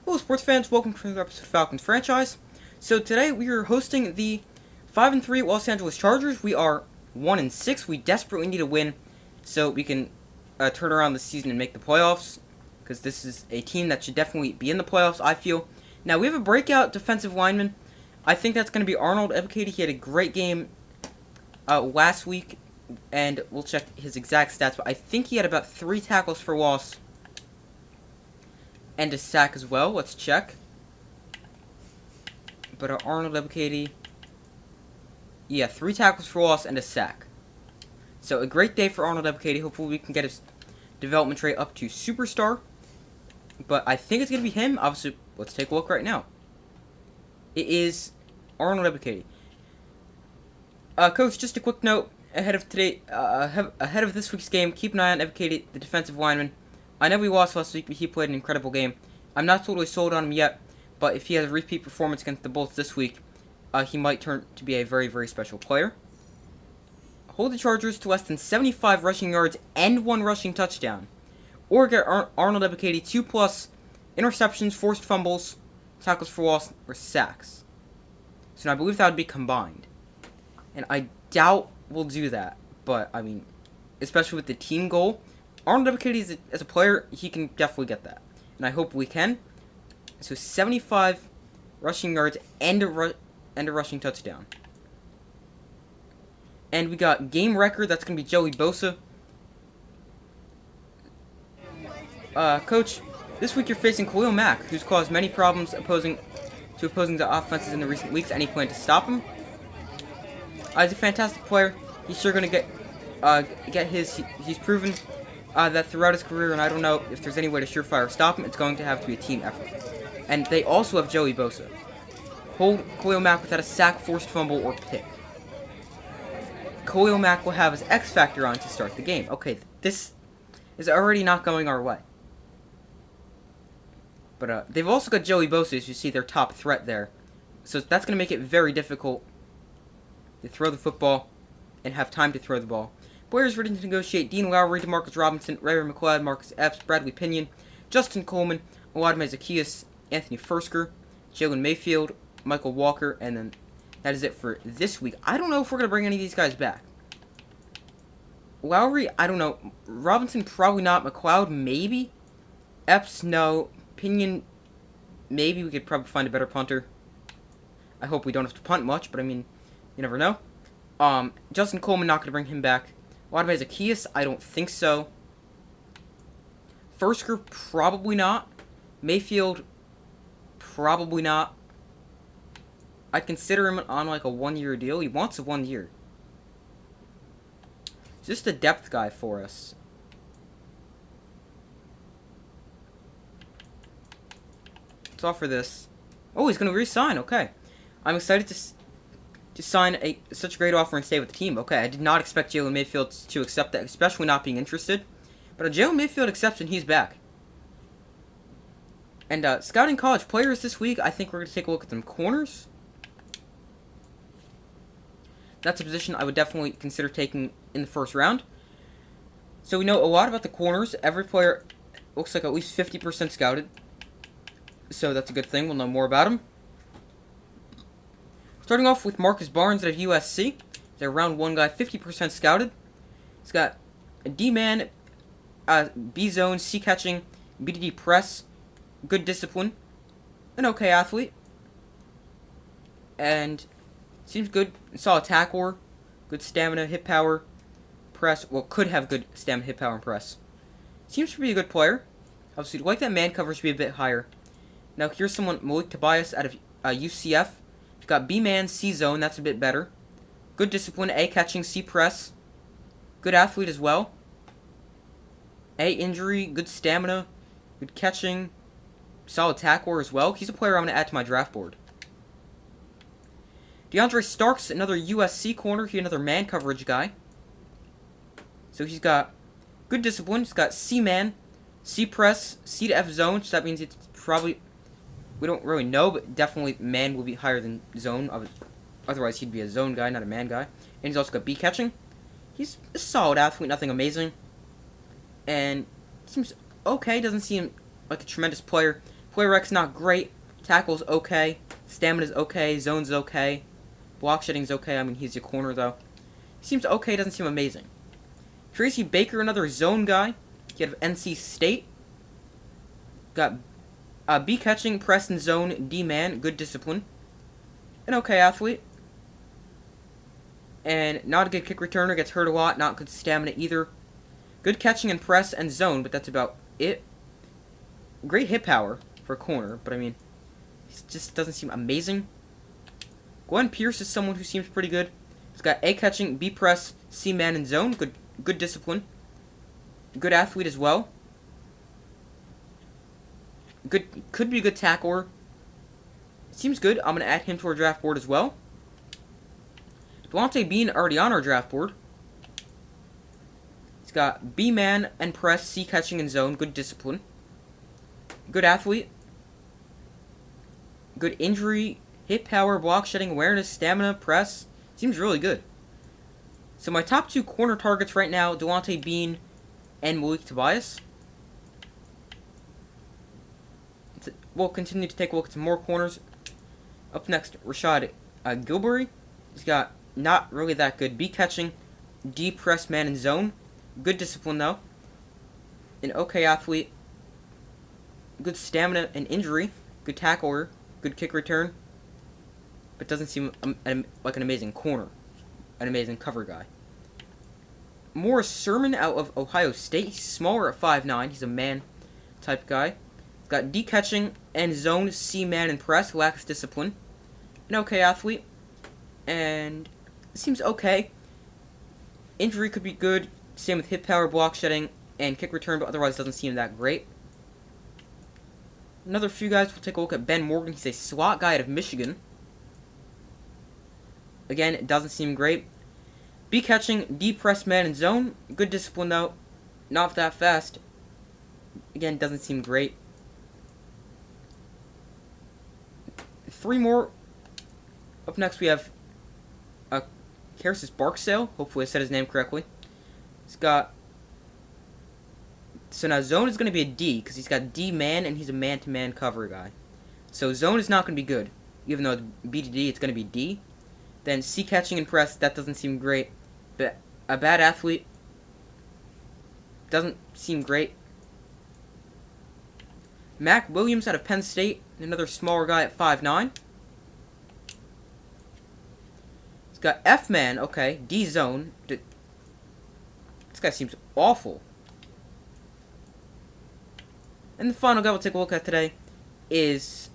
Hello, sports fans. Welcome to another episode of Falcons franchise. So today we are hosting the 5-3 Los Angeles Chargers. We are 1-6. We desperately need a win so we can turn around the season and make the playoffs. Because this is a team that should definitely be in the playoffs, I feel. Now we have a breakout defensive lineman. I think that's going to be Arnold Ebiketie. He had a great game last week, and we'll check his exact stats. But I think he had about 3 tackles for loss and a sack as well. Let's check. But Arnold Ebiketie, yeah, 3 tackles for loss and a sack. So a great day for Arnold Ebiketie. Hopefully we can get his development rate up to superstar. But I think it's going to be him. Obviously, let's take a look right now. It is Arnold Ebiketie. Coach, just a quick note ahead of this week's game. Keep an eye on Ebiketie, the defensive lineman. I know we lost last week, but he played an incredible game. I'm not totally sold on him yet, but if he has a repeat performance against the Bolts this week, he might turn to be a very, very special player. Hold the Chargers to less than 75 rushing yards and 1 rushing touchdown. Or get Arnold Ebiketie 2+ interceptions, forced fumbles, tackles for loss, or sacks. So now I believe that would be combined. And I doubt we'll do that, but I mean, especially with the team goal, Arnold Ebiketie as a player, he can definitely get that. And I hope we can. So 75 rushing yards and a rushing touchdown. And we got game record, that's going to be Joey Bosa. Coach, this week you're facing Khalil Mack, who's caused many problems opposing the offenses in the recent weeks. Any plan to stop him? He's a fantastic player. He's sure going to get his. He's proven that throughout his career, and I don't know if there's any way to surefire stop him. It's going to have to be a team effort. And they also have Joey Bosa. Hold Khalil Mack without a sack, forced fumble, or pick. Khalil Mack will have his X Factor on to start the game. Okay, this is already not going our way. But they've also got Joey Bosa, as you see, their top threat there. So that's going to make it very difficult to throw the football and have time to throw the ball. Players ready to negotiate: Dean Lowry, DeMarcus Robinson, Ray McLeod, Marcus Epps, Bradley Pinion, Justin Coleman, Oladime Zacchaeus, Anthony Fursker, Jalen Mayfield, Michael Walker, and then that is it for this week. I don't know if we're going to bring any of these guys back. Lowry, I don't know. Robinson, probably not. McLeod, maybe. Epps, no. Pinion, maybe we could probably find a better punter. I hope we don't have to punt much, but I mean, you never know. Justin Coleman, not going to bring him back. Oladime Zacchaeus, I don't think so. Fursker, probably not. Mayfield, probably not. I'd consider him on like a 1-year deal. He wants a 1 year. Just a depth guy for us. Let's offer this. Oh, he's going to re-sign. Okay. I'm excited to sign such a great offer and stay with the team. Okay, I did not expect Jalen Mayfield to accept that, especially not being interested. But Jalen Mayfield accepts and he's back. And scouting college players this week, I think we're going to take a look at some corners. That's a position I would definitely consider taking in the first round. So we know a lot about the corners. Every player looks like at least 50% scouted. So that's a good thing. We'll know more about him. Starting off with Marcus Barnes out of USC. He's a round 1 guy, 50% scouted. He's got a D-man, B-zone, C-catching, BDD press, good discipline, an okay athlete, and seems good, solid tackler, good stamina, hit power, press. Well, could have good stamina, hit power, and press. Seems to be a good player. Obviously, like that man cover should be a bit higher. Now here's someone, Malik Tobias out of UCF. He's got B-man, C-zone, that's a bit better. Good discipline, A catching, C press. Good athlete as well. A injury, good stamina, good catching, solid tackler as well. He's a player I'm going to add to my draft board. DeAndre Starks, another USC corner. He's another man coverage guy. So he's got good discipline. He's got C-man, C-press, C to F zone. So that means it's probably, we don't really know, but definitely man will be higher than zone. Otherwise, he'd be a zone guy, not a man guy. And he's also got B catching. He's a solid athlete, nothing amazing. And seems okay. Doesn't seem like a tremendous player. Play rec's not great. Tackle's okay. Stamina's okay. Zone's okay. Block shedding's okay. I mean, he's your corner, though. He seems okay. Doesn't seem amazing. Tracy Baker, another zone guy. He had NC State. Got B catching, press and zone, D man. Good discipline. An okay athlete. And not a good kick returner. Gets hurt a lot. Not good stamina either. Good catching and press and zone, but that's about it. Great hit power for a corner, but I mean, he just doesn't seem amazing. Glenn Pierce is someone who seems pretty good. He's got A catching, B press, C man and zone. Good discipline. Good athlete as well. Could be a good tackler. Seems good. I'm gonna add him to our draft board as well. Devontae Bean already on our draft board. He's got B man and press, C catching and zone. Good discipline. Good athlete. Good injury, hit power, block shedding, awareness, stamina, press. Seems really good. So my top 2 corner targets right now, Devontae Bean and Malik Tobias. We'll continue to take a look at some more corners. Up next, Rashad Gilbury. He's got not really that good B catching, D press, man and zone. Good discipline though. An okay athlete. Good stamina and injury. Good tackler. Good kick return. But doesn't seem like an amazing corner. An amazing cover guy. Morris Sermon out of Ohio State. He's smaller at 5'9". He's a man type guy. He's got D catching and zone, C man and press. Lacks discipline. An okay athlete. And seems okay. Injury could be good. Same with hit power, block shedding, and kick return, but otherwise doesn't seem that great. Another few guys, we'll take a look at Ben Morgan. He's a slot guy out of Michigan. Again, it doesn't seem great. B catching, D press, man and zone. Good discipline though. Not that fast. Again, doesn't seem great. 3 more. Up next we have Kearsis Barksdale. Hopefully I said his name correctly. He's got... So now zone is going to be a D, because he's got D man, and he's a man-to-man cover guy. So zone is not going to be good. Even though it's B to D, it's going to be D. Then C catching and press, that doesn't seem great. But a bad athlete. Doesn't seem great. Mac Williams out of Penn State, another smaller guy at 5'9". He's got F-man, okay, D-zone. This guy seems awful. And the final guy we'll take a look at today is...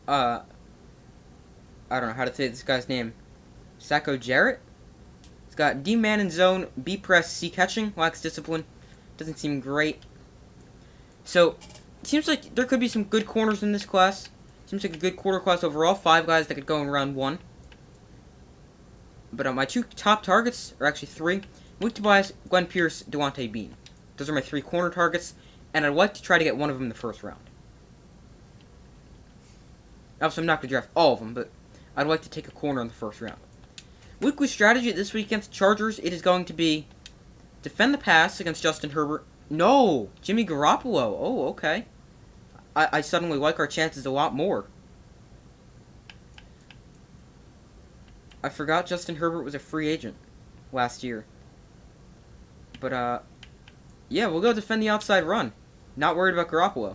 I don't know how to say this guy's name. Sacco Jarrett? He's got D-man and zone, B-press, C catching, lacks discipline. Doesn't seem great. So, it seems like there could be some good corners in this class. Seems like a good corner class overall. 5 guys that could go in round 1. But my 2 top targets are actually 3. Malik Tobias, Glenn Pierce, Devontae Bean. Those are my 3 corner targets. And I'd like to try to get one of them in the first round. Obviously, I'm not going to draft all of them, but I'd like to take a corner in the first round. Weekly strategy this week against the Chargers, it is going to be defend the pass against Justin Herbert. No! Jimmy Garoppolo. Oh, okay. I suddenly like our chances a lot more. I forgot Justin Herbert was a free agent last year. But, yeah, we'll go defend the outside run. Not worried about Garoppolo.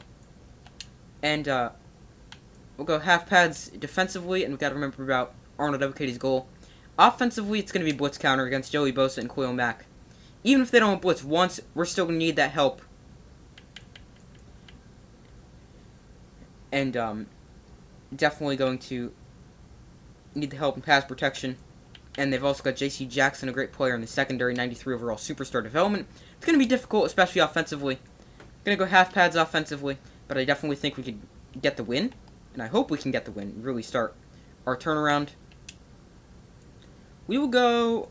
And, we'll go half pads defensively, and we've got to remember about Arnold Ebikete's goal. Offensively, it's going to be blitz counter against Joey Bosa and Khalil Mack. Even if they don't blitz once, we're still going to need that help. And, definitely going to need the help in pass protection. And they've also got J.C. Jackson, a great player in the secondary, 93 overall superstar development. It's going to be difficult, especially offensively. Going to go half pads offensively, but I definitely think we could get the win. And I hope we can get the win and really start our turnaround. We will go...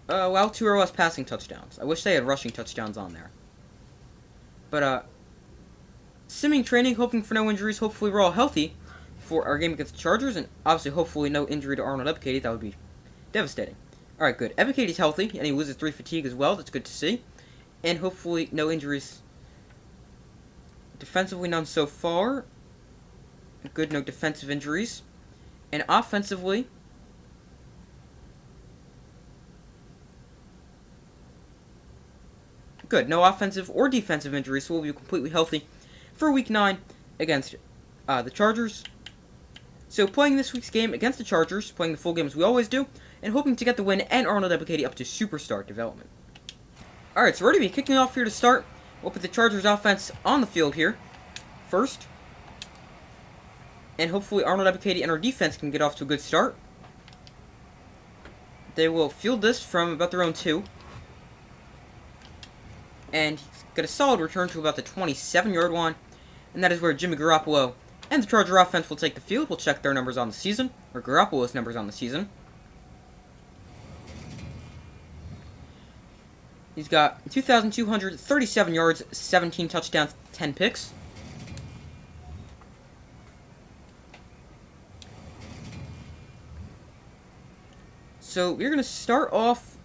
allow 2 or less passing touchdowns. I wish they had rushing touchdowns on there. But, simming training, hoping for no injuries. Hopefully we're all healthy for our game against the Chargers. And obviously, hopefully no injury to Arnold Ebikate. That would be devastating. Alright, good. Ebikate's healthy, and he loses 3 fatigue as well. That's good to see. And hopefully no injuries. Defensively, none so far. Good, no defensive injuries. And offensively, good, no offensive or defensive injuries, so we'll be completely healthy for Week 9 against the Chargers. So playing this week's game against the Chargers, playing the full game as we always do, and hoping to get the win and Arnold Ebiketie up to superstar development. Alright, so we're going to be kicking off here to start. We'll put the Chargers offense on the field here first. And hopefully Arnold Ebiketie and our defense can get off to a good start. They will field this from about their own 2. And he's got a solid return to about the 27-yard line. And that is where Jimmy Garoppolo and the Charger offense will take the field. We'll check their numbers on the season, or Garoppolo's numbers on the season. He's got 2,237 yards, 17 touchdowns, 10 picks. So we're going to start off,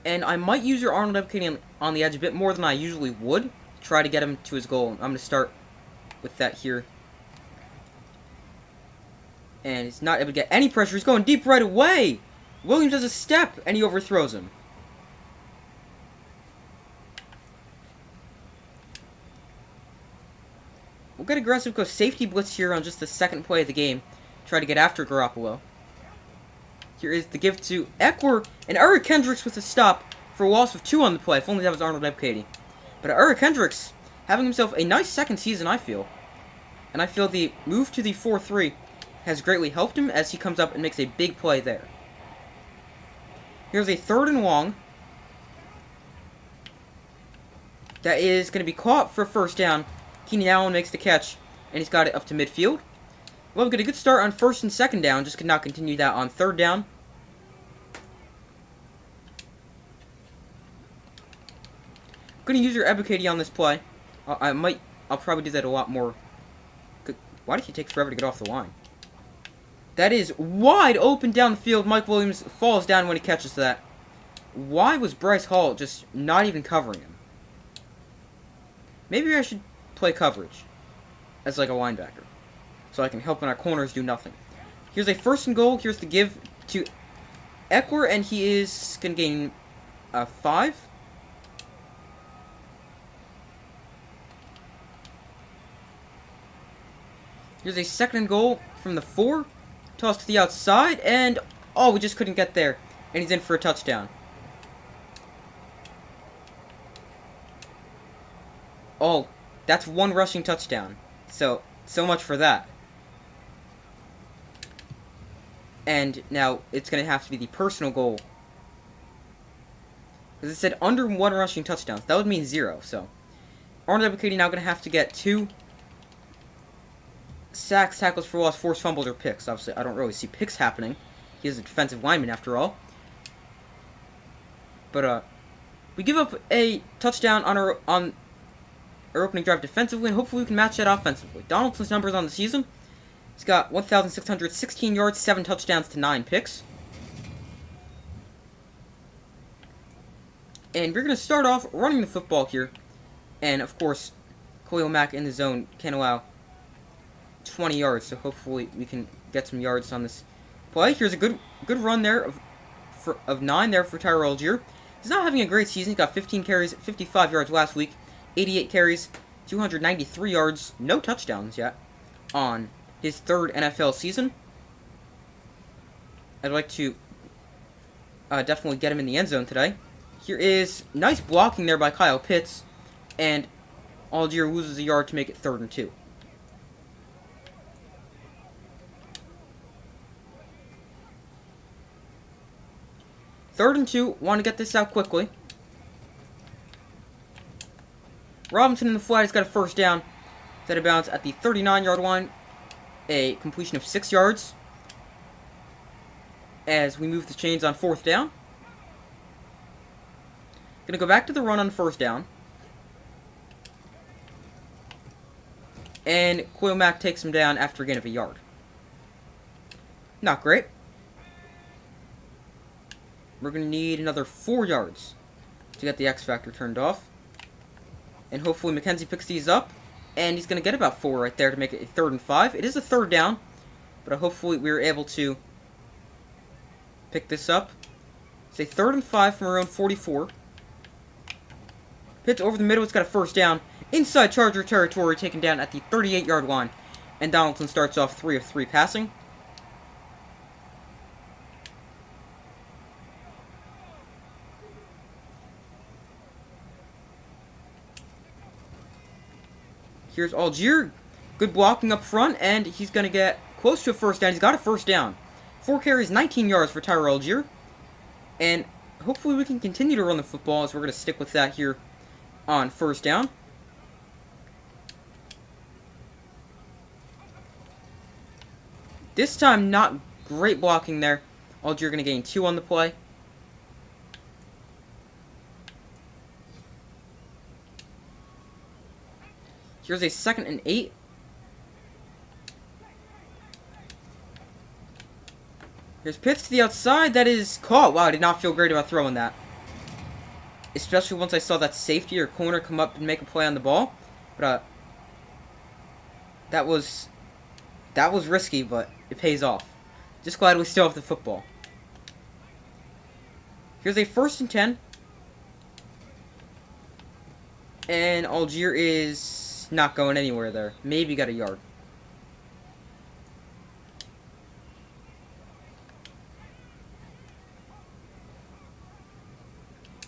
and I might use your Arnold Ebiketie on the edge a bit more than I usually would. Try to get him to his goal. I'm going to start with that here. And he's not able to get any pressure. He's going deep right away. Williams does a step, and he overthrows him. We'll get aggressive, go safety blitz here on just the second play of the game. Try to get after Garoppolo. Here is the give to Eckler, and Eric Kendricks with a stop for a loss of 2 on the play. If only that was Arnold Ebiketie. But Eric Kendricks having himself a nice second season, I feel. And I feel the move to the 4-3 has greatly helped him as he comes up and makes a big play there. Here's a 3rd and long. That is going to be caught for a first down. Keenan Allen makes the catch, and he's got it up to midfield. Well, we got a good start on 1st and 2nd down, just could not continue that on 3rd down. Going to use your Ebiketie on this play. I'll probably do that a lot more. Why did he take forever to get off the line? That is wide open down the field. Mike Williams falls down when he catches that. Why was Bryce Hall just not even covering him? Maybe I should play coverage as like a linebacker, so I can help when our corners do nothing. Here's a 1st and goal. Here's the give to Eckler, and he is going to gain 5. Here's a 2nd and goal from the 4. Toss to the outside, and we just couldn't get there. And he's in for a touchdown. Oh, that's 1 rushing touchdown. So much for that. And now it's going to have to be the personal goal. Because it said under 1 rushing touchdowns. That would mean 0, so. Arnold Ebiketie now going to have to get 2 sacks, tackles for loss, forced fumbles, or picks. Obviously, I don't really see picks happening. He is a defensive lineman, after all. But, we give up a touchdown on our opening drive defensively, and hopefully we can match that offensively. Donaldson's numbers on the season. He's got 1,616 yards, 7 touchdowns to 9 picks. And we're going to start off running the football here. And, of course, Khalil Mack in the zone can't allow 20 yards, so hopefully we can get some yards on this play. Here's a good run there of 9 there for Tyler Algier. He's not having a great season. He got 15 carries, 55 yards last week, 88 carries, 293 yards, no touchdowns yet on his 3rd NFL season. I'd like to definitely get him in the end zone today. Here is nice blocking there by Kyle Pitts, and Algier loses a yard to make it 3rd and 2. Third and 2, want to get this out quickly. Robinson in the flat has got a first down. Set of bounds at the 39-yard line. A completion of 6 yards. As we move the chains on 4th down. Gonna go back to the run on 1st down. And Khalil Mack takes him down after a gain of a yard. Not great. We're going to need another 4 yards to get the X Factor turned off. And hopefully McKenzie picks these up. And he's going to get about 4 right there to make it a 3rd and 5. It is a 3rd down. But hopefully we were able to pick this up. It's a 3rd and 5 from our own 44. Pitch over the middle. It's got a 1st down. Inside Charger territory, taken down at the 38-yard line. And Donaldson starts off 3 of 3 passing. Here's Algier. Good blocking up front, and he's going to get close to a 1st down. He's got a 1st down. 4 carries, 19 yards for Tyler Algier. And hopefully we can continue to run the football, as we're going to stick with that here on 1st down. This time, not great blocking there. Algier going to gain 2 on the play. Here's a 2nd and 8. Here's Pitts to the outside. That is caught. Wow, I did not feel great about throwing that. Especially once I saw that safety or corner come up and make a play on the ball. But that was risky, but it pays off. Just glad we still have the football. Here's a 1st and 10. And Algier is not going anywhere there. Maybe got a yard.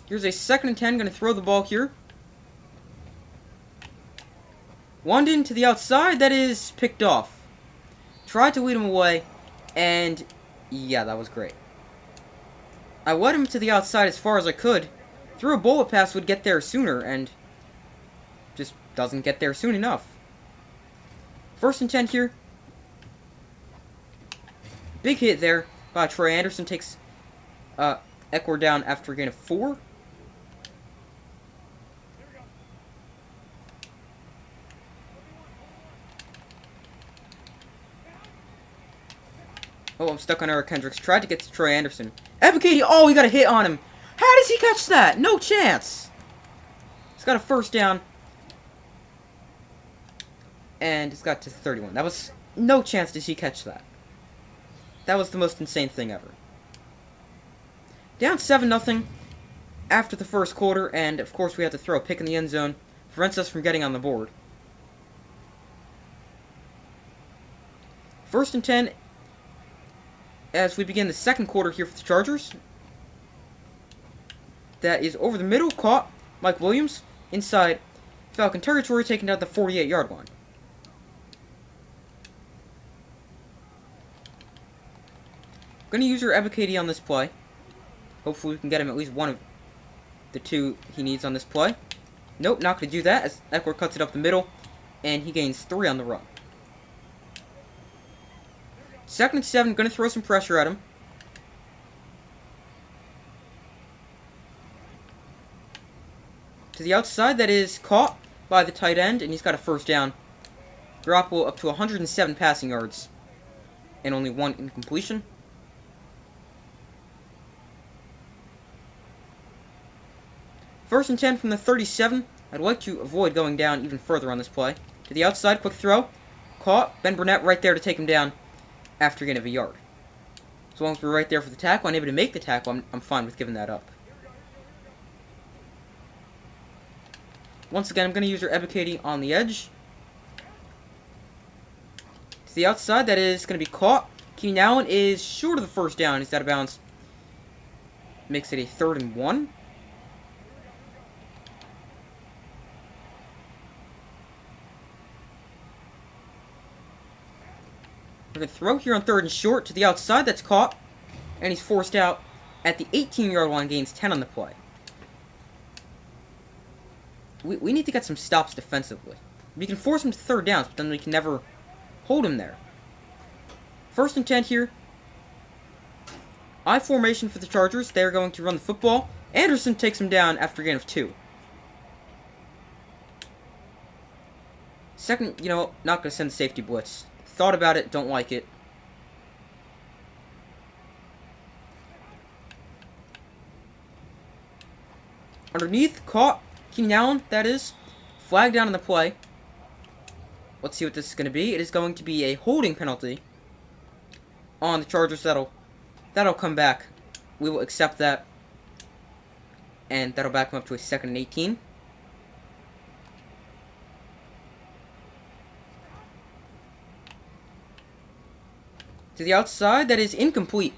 Here's a 2nd and 10. Going to throw the ball here. London to the outside. That is picked off. Tried to lead him away. And yeah, that was great. I led him to the outside as far as I could. Threw a bullet pass, would get there sooner, and just doesn't get there soon enough. 1st and 10 here. Big hit there by Troy Anderson. Takes Eckler down after a gain of 4. Oh, I'm stuck on Eric Kendricks. Tried to get to Troy Anderson. Ebiketie, oh, he got a hit on him. How does he catch that? No chance. He's got a 1st down. And he's got to 31. That was no chance does he catch that. That was the most insane thing ever. Down 7-0 after the 1st quarter, and of course we had to throw a pick in the end zone. Prevents us from getting on the board. 1st and 10 as we begin the 2nd quarter here for the Chargers. That is over the middle, caught Mike Williams inside Falcon territory, taking down the 48-yard line. Going to use your Ebiketie on this play. Hopefully we can get him at least one of the 2 he needs on this play. Nope, not going to do that, as Eckler cuts it up the middle, and he gains 3 on the run. 2nd and 7, going to throw some pressure at him. To the outside, that is caught by the tight end, and he's got a 1st down. Garoppolo up to 107 passing yards, and only 1 incompletion. First and 10 from the 37. I'd like to avoid going down even further on this play. To the outside, quick throw. Caught. Ben Burnett right there to take him down after a gain of a yard. As long as we're right there for the tackle, unable to make the tackle, I'm fine with giving that up. Once again, I'm going to use our Ebiketie on the edge. To the outside, that is going to be caught. Keenan Allen is short of the 1st down. He's out of bounds. Makes it a 3rd and 1. We're going to throw here on 3rd and short to the outside. That's caught. And he's forced out at the 18-yard line. Gains 10 on the play. We need to get some stops defensively. We can force him to 3rd downs, but then we can never hold him there. 1st and 10 here. I formation for the Chargers. They're going to run the football. Anderson takes him down after a gain of 2. Second, not going to send the safety blitz. Thought about it, don't like it. Underneath, caught. Keenan Allen, that is. Flag down on the play. Let's see what this is going to be. It is going to be a holding penalty on the Chargers. That'll come back. We will accept that. And that'll back them up to a 2nd and 18. To the outside, that is incomplete.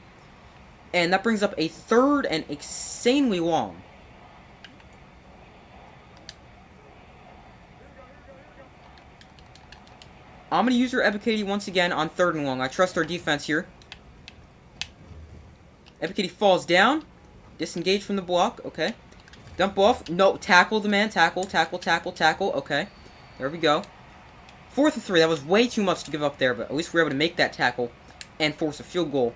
And that brings up a 3rd and insanely long. I'm going to use our Ebikadi once again on 3rd and long. I trust our defense here. Ebikadi falls down. Disengage from the block. Okay. Dump off. No. Tackle the man. Tackle. Okay. There we go. 4th and 3. That was way too much to give up there, but at least we were able to make that tackle and force a field goal.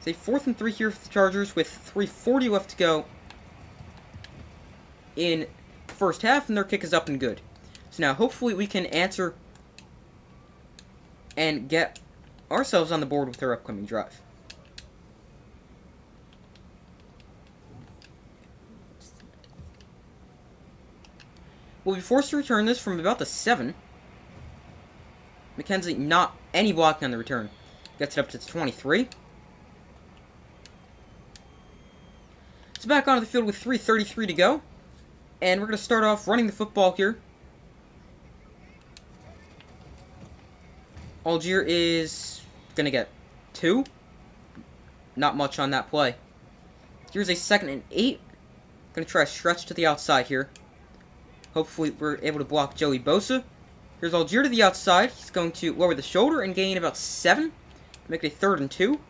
Say 4th and 3 here for the Chargers with 3:40 left to go in the first half, and their kick is up and good. So now hopefully we can answer and get ourselves on the board with our upcoming drive. We'll be forced to return this from about the 7. McKenzie, not any blocking on the return. Gets it up to the 23. So back onto the field with 3:33 to go. And we're going to start off running the football here. Algier is going to get 2. Not much on that play. Here's a 2nd and 8. Going to try a stretch to the outside here. Hopefully we're able to block Joey Bosa. Here's Algier to the outside. He's going to lower the shoulder and gain about 7. Make it a 3rd and 2.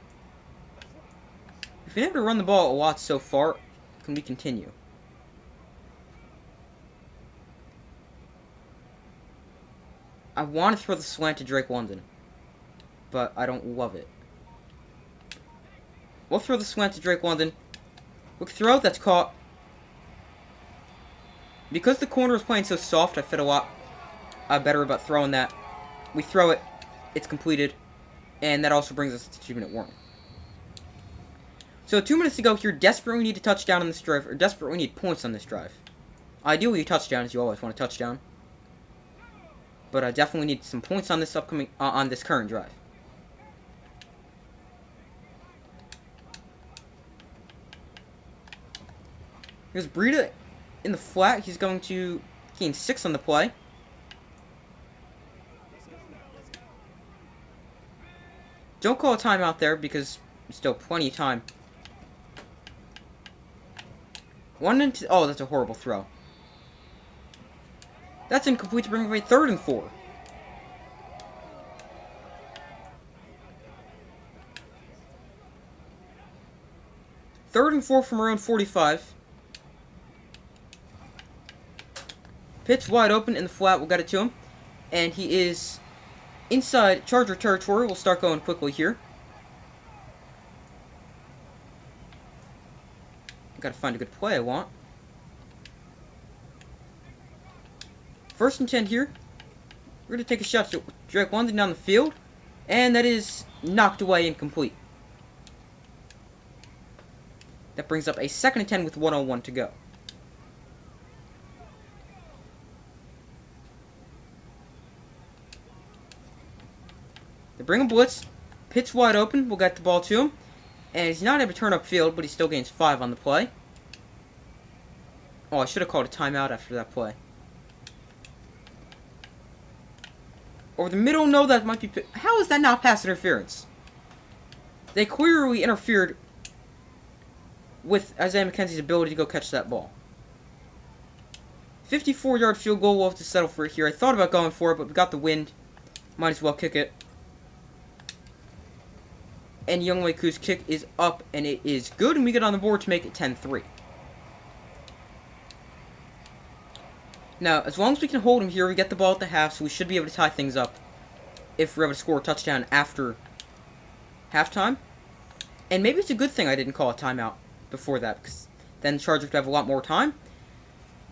We've been able to run the ball a lot so far. Can we continue? I want to throw the slant to Drake London, but I don't love it. We'll throw the slant to Drake London. Quick throw, that's caught. Because the corner is playing so soft, I feel a lot better about throwing that. We throw it, it's completed, and that also brings us to 2-minute warning. So 2 minutes to go here. Desperately need a touchdown on this drive, or desperately need points on this drive. Ideally a touchdown, as you always want a touchdown. But I definitely need some points on this on this current drive. Here's Breida in the flat. He's going to gain 6 on the play. Don't call a timeout there because there's still plenty of time. Oh, that's a horrible throw. That's incomplete to bring away 3rd and 4. Third and 4 from around 45. Pitch wide open in the flat. We'll get it to him. And he is inside Charger territory. We'll start going quickly here. Gotta find a good play I want. 1st and 10 here. We're gonna take a shot to Drake London down the field. And that is knocked away incomplete. That brings up a 2nd and 10 with 1:01 to go. They bring a blitz. Pitch wide open. We'll get the ball to him. And he's not able to turn upfield, but he still gains 5 on the play. Oh, I should have called a timeout after that play. Over the middle, no, that might be... How is that not pass interference? They clearly interfered with Isaiah McKenzie's ability to go catch that ball. 54-yard field goal. We'll have to settle for it here. I thought about going for it, but we got the wind. Might as well kick it. And Younghoe Koo's kick is up, and it is good, and we get on the board to make it 10-3. Now, as long as we can hold him here, we get the ball at the half, so we should be able to tie things up if we're able to score a touchdown after halftime. And maybe it's a good thing I didn't call a timeout before that, because then the Chargers would have a lot more time.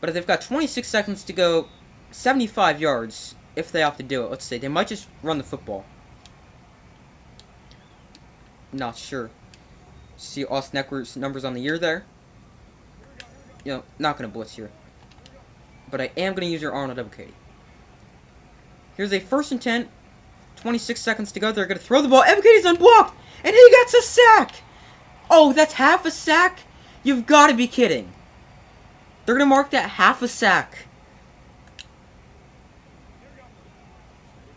But if they've got 26 seconds to go 75 yards, if they opt to do it, let's say, they might just run the football. Not sure. See Austin Eckler's numbers on the year there. You know, not going to blitz here. But I am going to use your Arnold Ebukati. Here's a 1st and 10. 26 seconds to go. They're going to throw the ball. Ebukati's unblocked. And he gets a sack. Oh, that's half a sack? You've got to be kidding. They're going to mark that half a sack.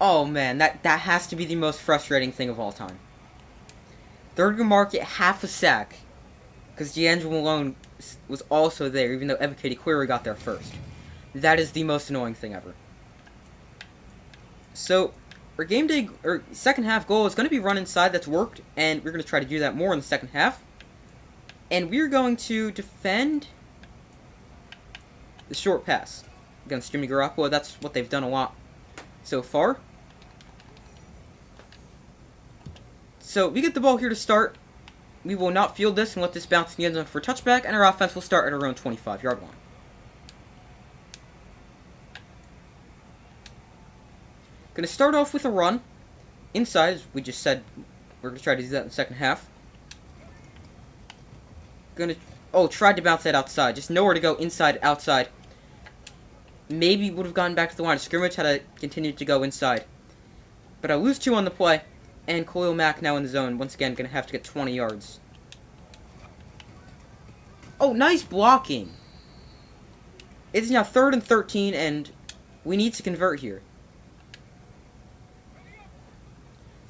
Oh, man. That has to be the most frustrating thing of all time. They're going to mark it half a sack. Because D'Angelo Malone was also there, even though Ebukati clearly got there first. That is the most annoying thing ever. So, our game day, or second half goal is going to be run inside. That's worked, and we're going to try to do that more in the second half. And we're going to defend the short pass against Jimmy Garoppolo. That's what they've done a lot so far. So, we get the ball here to start. We will not field this and let this bounce in the end zone for a touchback, and our offense will start at our own 25-yard line. Going to start off with a run inside, as we just said. We're going to try to do that in the second half. Tried to bounce that outside. Just nowhere to go inside, outside. Maybe would have gotten back to the line of scrimmage had I continued to go inside. But I lose 2 on the play. And Khalil Mack now in the zone. Once again, going to have to get 20 yards. Oh, nice blocking. It's now 3rd and 13, and we need to convert here.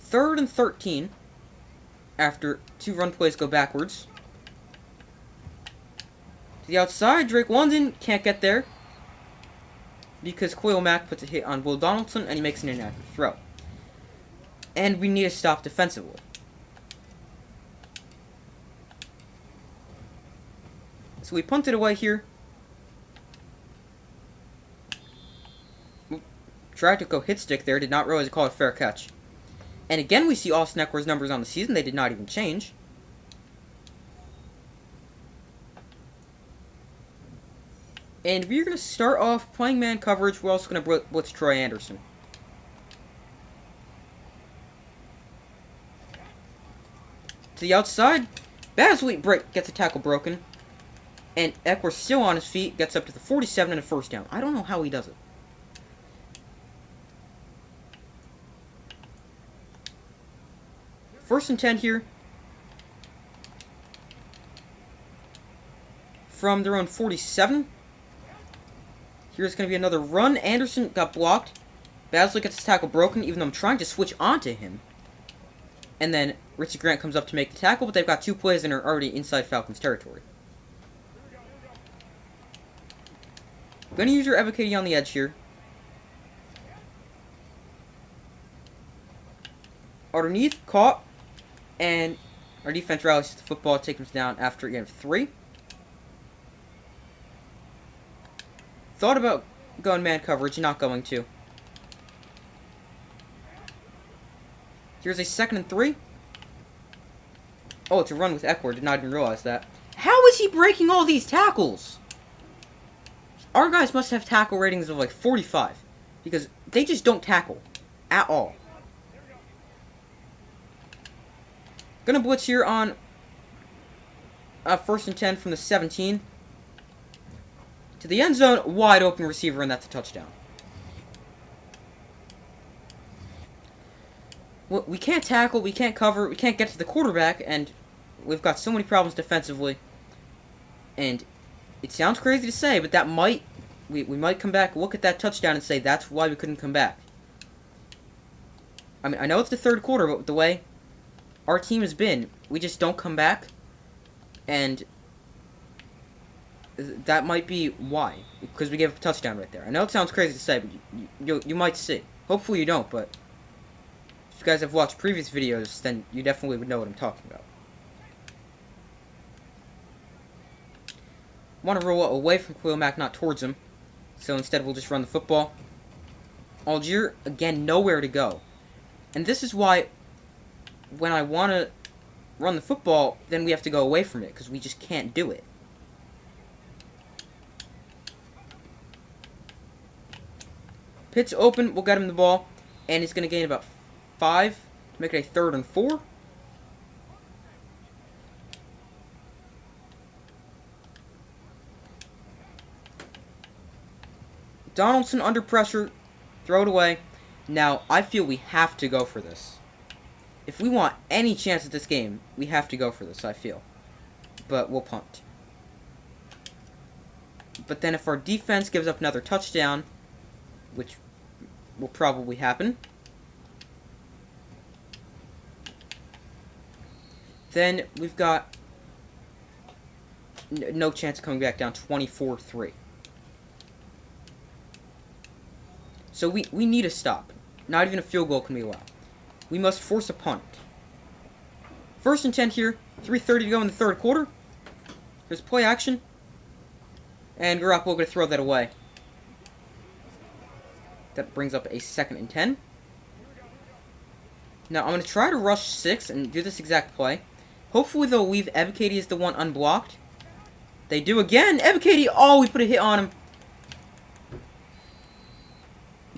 3rd and 13. After 2 run plays go backwards. To the outside, Drake London can't get there. Because Khalil Mack puts a hit on Will Donaldson, and he makes an inaccurate throw. And we need to stop defensively. So we punted away here. Tried to go hit stick there. Did not realize to call it a fair catch. And again, we see Austin Eckler's numbers on the season. They did not even change. And we're going to start off playing man coverage. We're also going to blitz Troy Anderson. To the outside, Basley gets a tackle broken, and Eckler still on his feet, gets up to the 47 and a first down. I don't know how he does it. First and 10 here. From their own 47. Here's going to be another run. Anderson got blocked. Basley gets his tackle broken, even though I'm trying to switch onto him. And then Richie Grant comes up to make the tackle, but they've got 2 plays and are already inside Falcons territory. Going to use your Ebukati on the edge here. Underneath, caught, and our defense rallies to the football, takes us down after a gain of 3. Thought about going man coverage, not going to. Here's a 2nd and 3. Oh, it's a run with Eckler. Did not even realize that. How is he breaking all these tackles? Our guys must have tackle ratings of like 45. Because they just don't tackle. At all. Gonna blitz here on 1st and 10 from the 17. To the end zone. Wide open receiver, and that's a touchdown. We can't tackle, we can't cover, we can't get to the quarterback, and we've got so many problems defensively. And it sounds crazy to say, but that might, we might come back, look at that touchdown and say that's why we couldn't come back. I mean, I know it's the 3rd quarter, but the way our team has been, we just don't come back, and that might be why, because we gave a touchdown right there. I know it sounds crazy to say, but you might see. Hopefully you don't, but if you guys have watched previous videos, then you definitely would know what I'm talking about. Want to roll away from Khalil Mack, not towards him. So instead we'll just run the football. Algier, again, nowhere to go. And this is why when I want to run the football, then we have to go away from it, because we just can't do it. Pitt's open, we'll get him the ball, and he's going to gain about 5 to make it a 3rd and 4. Donaldson under pressure. Throw it away. Now, I feel we have to go for this. If we want any chance at this game, we have to go for this, I feel. But we'll punt. But then if our defense gives up another touchdown, which will probably happen, then we've got no chance of coming back down 24-3. So we need a stop. Not even a field goal can be allowed. We must force a punt. 1st and 10 here. 3:30 to go in the third quarter. Here's play action. And Garoppolo going to throw that away. That brings up a 2nd and 10. Now I'm going to try to rush 6 and do this exact play. Hopefully they'll leave Ebikadi as the one unblocked. They do again. Ebikadi, oh, we put a hit on him.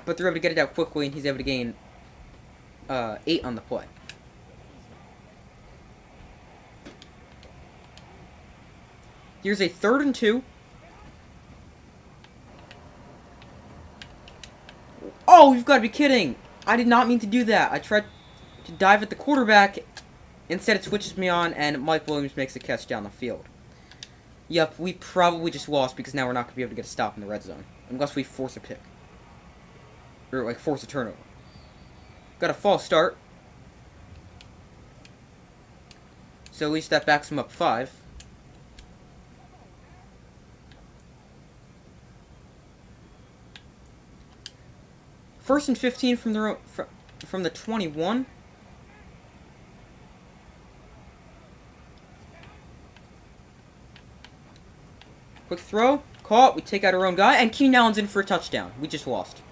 But they're able to get it out quickly, and he's able to gain 8 on the play. Here's a 3rd and 2. Oh, you've got to be kidding. I did not mean to do that. I tried to dive at the quarterback. Instead, it switches me on, and Mike Williams makes a catch down the field. Yep, we probably just lost because now we're not going to be able to get a stop in the red zone. Unless we force a pick. Or, like, force a turnover. Got a false start. So at least that backs him up 5. First and 15 from the 21. Quick throw, caught. We take out our own guy, and Keenan Allen's in for a touchdown. We just lost.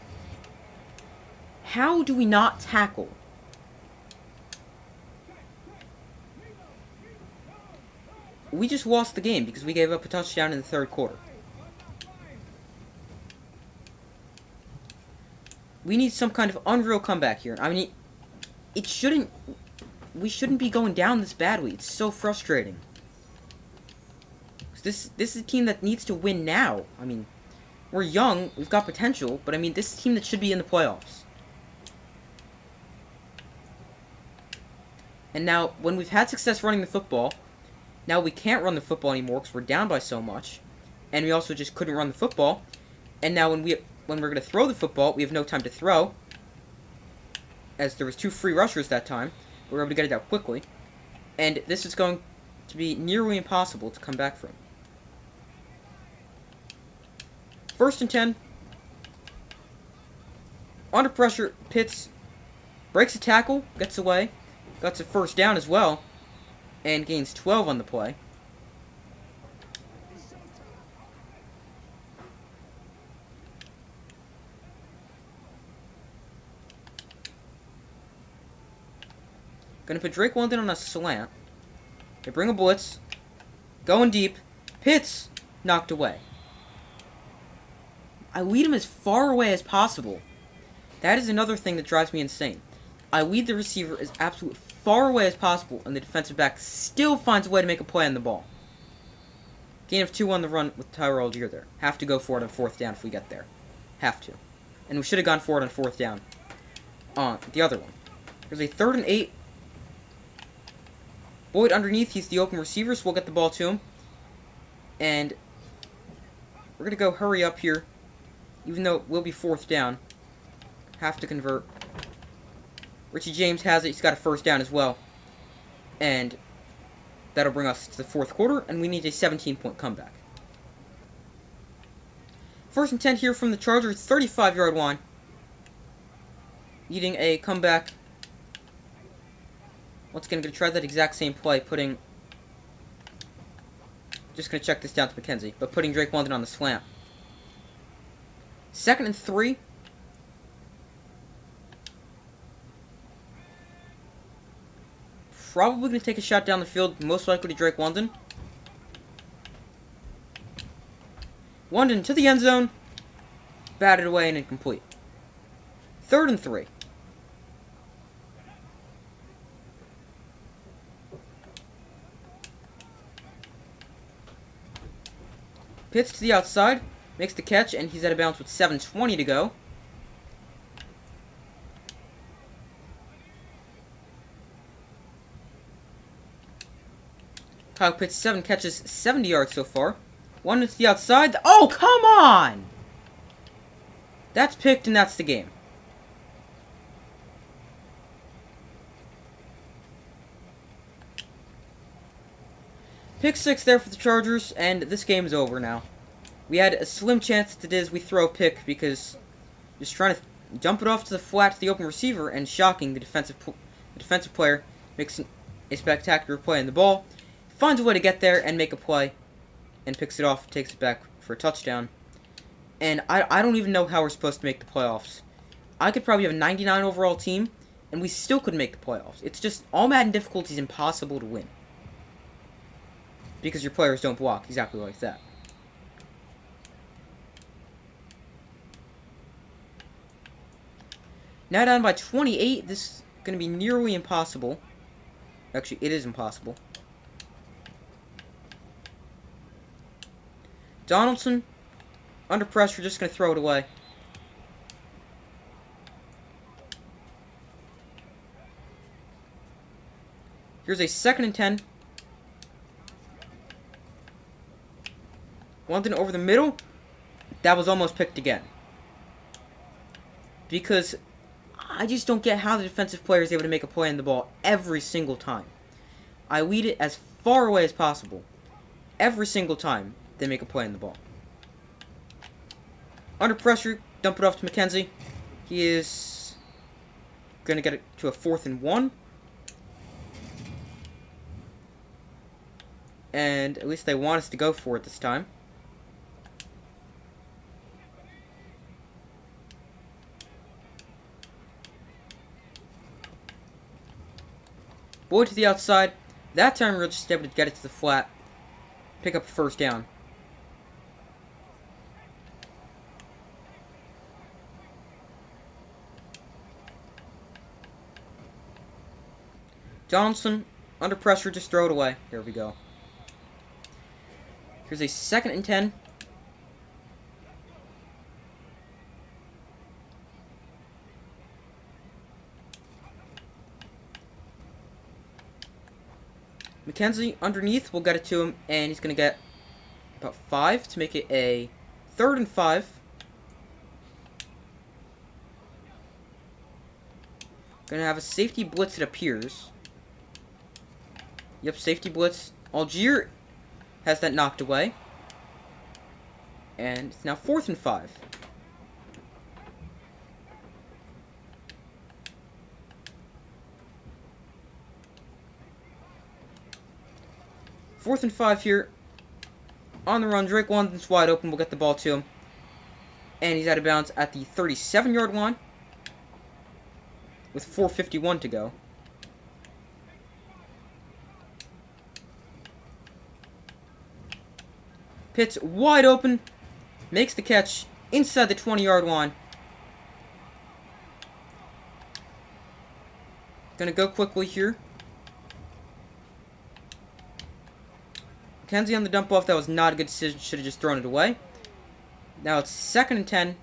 How do we not tackle? We just lost the game because we gave up a touchdown in the third quarter. We need some kind of unreal comeback here. I mean, it shouldn't... We shouldn't be going down this badly. It's so frustrating. This is a team that needs to win now. I mean, we're young, we've got potential, but I mean, this is a team that should be in the playoffs. And now, when we've had success running the football, now we can't run the football anymore because we're down by so much. And we also just couldn't run the football. And now when we're going to throw the football, we have no time to throw. As there was 2 free rushers that time. We were able to get it out quickly. And this is going to be nearly impossible to come back from. 1st and 10. Under pressure, Pitts breaks a tackle, gets away. Got a 1st down as well. And gains 12 on the play. Gonna put Drake London on a slant. They bring a blitz. Going deep. Pitts knocked away. I lead him as far away as possible. That is another thing that drives me insane. I lead the receiver as absolutely far away as possible, and the defensive back still finds a way to make a play on the ball. Gain of 2 on the run with Tyrell Algier there. Have to go for it on 4th down if we get there. Have to. And we should have gone for it on 4th down. On the other one. There's a 3rd and 8. Boyd underneath, he's the open receiver, so we'll get the ball to him. And we're going to go hurry up here. Even though it will be 4th down. Have to convert. Richie James has it. He's got a 1st down as well. And that'll bring us to the 4th quarter, and we need a 17-point comeback. 1st and 10 here from the Chargers, 35-yard line. Needing a comeback. Once again, I'm going to try that exact same play, putting... Just going to check this down to McKenzie, but putting Drake London on the slant. 2nd and 3. Probably going to take a shot down the field, most likely to Drake London. London to the end zone. Batted away and incomplete. 3rd and 3. Pitts to the outside. Makes the catch, and he's out of bounds with 7:20 to go. Kyle Pitts, 7 catches, 70 yards so far. One to the outside. Oh, come on! That's picked, and that's the game. Pick 6 there for the Chargers, and this game is over now. We had a slim chance that it is we throw a pick because just trying to dump it off to the flat to the open receiver, and shocking, the defensive player makes a spectacular play on the ball, finds a way to get there and make a play, and picks it off, takes it back for a touchdown. And I don't even know how we're supposed to make the playoffs. I could probably have a 99 overall team, and we still could make the playoffs. It's just, all Madden difficulty is impossible to win. Because your players don't block, exactly like that. Now down by 28, this is going to be nearly impossible. Actually, it is impossible. Donaldson, under pressure, just going to throw it away. Here's a 2nd and 10. London over the middle. That was almost picked again. Because I just don't get how the defensive player is able to make a play on the ball every single time. I lead it as far away as possible. Every single time they make a play on the ball. Under pressure, dump it off to McKenzie. He is going to get it to a 4th and 1. And at least they want us to go for it this time. Boyd to the outside. That time we're just able to get it to the flat. Pick up a 1st down. Donaldson, under pressure, just throw it away. There we go. Here's a 2nd and 10. McKenzie underneath, we'll get it to him, and he's going to get about 5 to make it a 3rd and 5. Going to have a safety blitz, it appears. Yep, safety blitz. Algier has that knocked away. And it's now 4th and 5. Fourth and 5 here. On the run, Drake London's wide open. We'll get the ball to him. And he's out of bounds at the 37-yard line. With 4:51 to go. Pitts wide open. Makes the catch inside the 20-yard line. Gonna go quickly here. McKenzie on the dump off. That was not a good decision. Should have just thrown it away. Now it's 2nd and 10.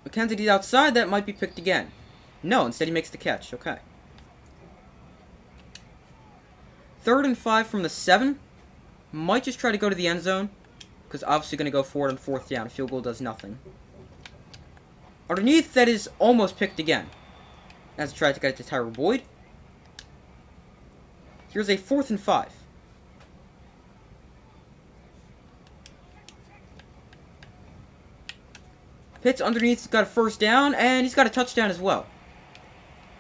McKenzie to the outside. That might be picked again. No, instead he makes the catch. Okay. 3rd and 5 from the 7. Might just try to go to the end zone. Because obviously going to go forward on 4th down. A field goal does nothing. Underneath, that is almost picked again. As I tried to get it to Tyler Boyd. Here's a 4th and 5. Pitts underneath, he's got a 1st down, and he's got a touchdown as well.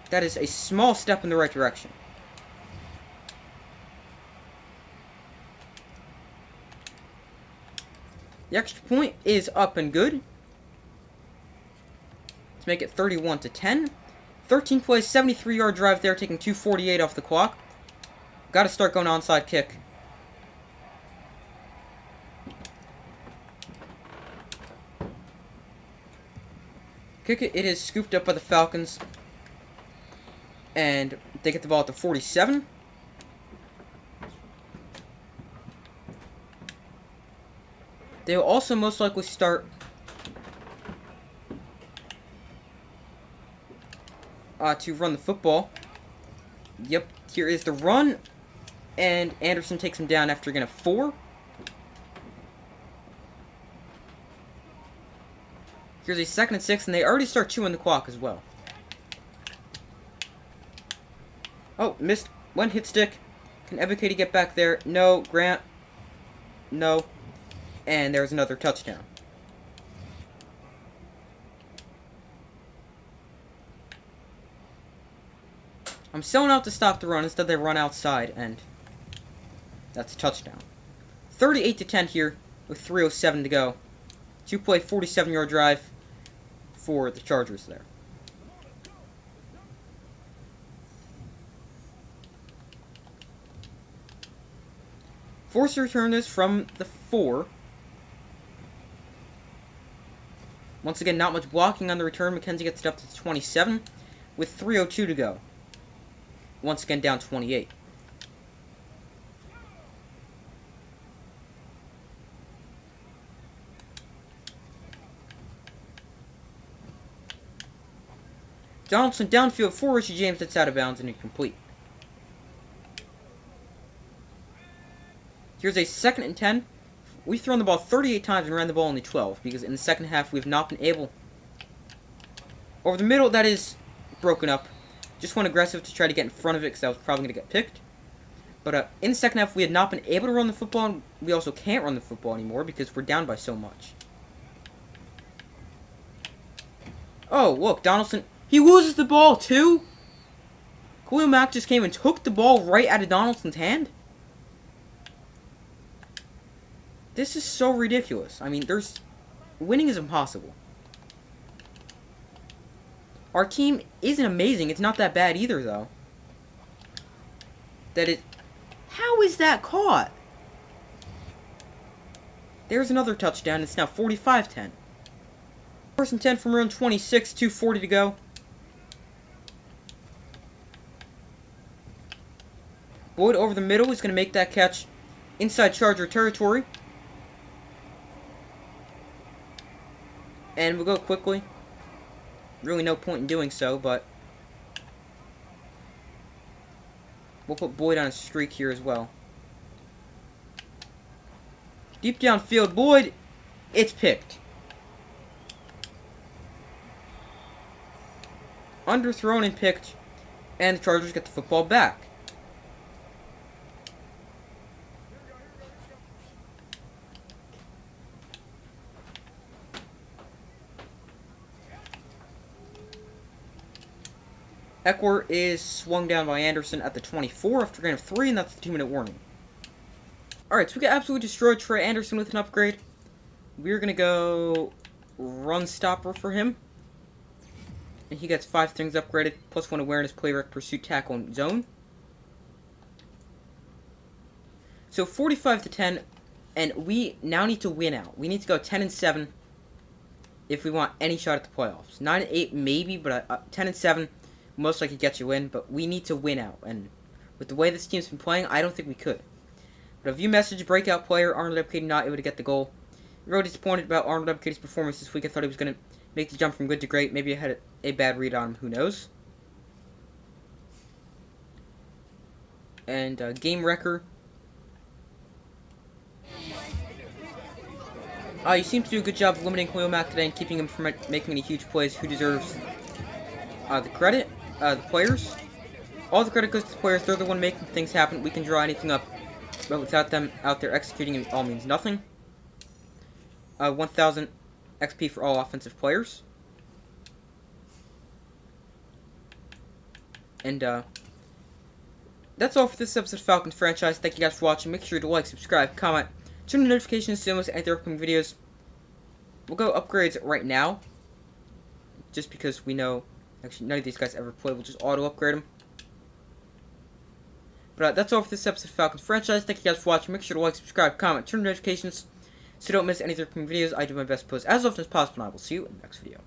That is a small step in the right direction. The extra point is up and good. To make it 31-10. 13 plays, 73-yard drive there, taking 2:48 off the clock. Got to start going onside kick. Kick it is scooped up by the Falcons. And they get the ball at the 47. They will also most likely start to run the football. Yep, here is the run, and Anderson takes him down after getting a 4. Here's a 2nd and 6, and they already start chewing the clock as well. Oh, missed. One hit stick. Can Ebikadi get back there? No. Grant. No. And there's another touchdown. I'm selling out to stop the run. Instead, they run outside, and that's a touchdown. 38-10 here with 3:07 to go. 2-play, 47-yard drive for the Chargers there. Forced to return this from the 4. Once again, not much blocking on the return. McKenzie gets it up to 27 with 3:02 to go. Once again, down 28. Donaldson downfield for Richie James. That's out of bounds and incomplete. Here's a 2nd and 10. We've thrown the ball 38 times and ran the ball only 12, because in the second half we've not been able. Over the middle, that is broken up. Just went aggressive to try to get in front of it, because that was probably going to get picked. But in the second half, we had not been able to run the football, and we also can't run the football anymore, because we're down by so much. Oh, look, Donaldson, he loses the ball, too? Khalil Mack just came and took the ball right out of Donaldson's hand? This is so ridiculous. I mean, winning is impossible. Our team isn't amazing. It's not that bad either, though. How is that caught? There's another touchdown. It's now 45-10. 1st and 10 from around 26, 2:40 to go. Boyd over the middle is going to make that catch inside Charger territory. And we'll go quickly. Really no point in doing so, but we'll put Boyd on a streak here as well. Deep downfield, Boyd, it's picked. Underthrown and picked, and the Chargers get the football back. Eckler is swung down by Anderson at the 24 after gain of 3, and that's the 2-minute warning. Alright, so we got absolutely destroyed Trey Anderson with an upgrade. We're going to go run stopper for him. And he gets 5 things upgraded, plus 1 awareness, play rec, pursuit, tackle, and zone. So 45-10, and we now need to win out. We need to go 10-7 if we want any shot at the playoffs. 9-8 maybe, but 10-7 most likely gets you in, but we need to win out. And with the way this team's been playing, I don't think we could. But a view message, breakout player, Arnold Ebikadi not able to get the goal. Really disappointed about Arnold Ebikadi's performance this week. I thought he was going to make the jump from good to great. Maybe I had a bad read on him, who knows. And game wrecker. You seem to do a good job of limiting Khalil Mack today and keeping him from making any huge plays. Who deserves the credit? The players. All the credit goes to the players. They're the one making things happen. We can draw anything up, but without them out there executing, it all means nothing. 1,000 XP for all offensive players. And that's all for this episode of Falcons franchise. Thank you guys for watching. Make sure to like, subscribe, comment, turn on notifications so you don't miss any of the upcoming videos. We'll go upgrades right now, just because we know actually none of these guys ever play. We'll just auto upgrade them. But that's all for this episode of Falcons franchise. Thank you guys for watching. Make sure to like, subscribe, comment, turn on notifications so you don't miss any of the upcoming videos. I do my best to post as often as possible, and I will see you in the next video.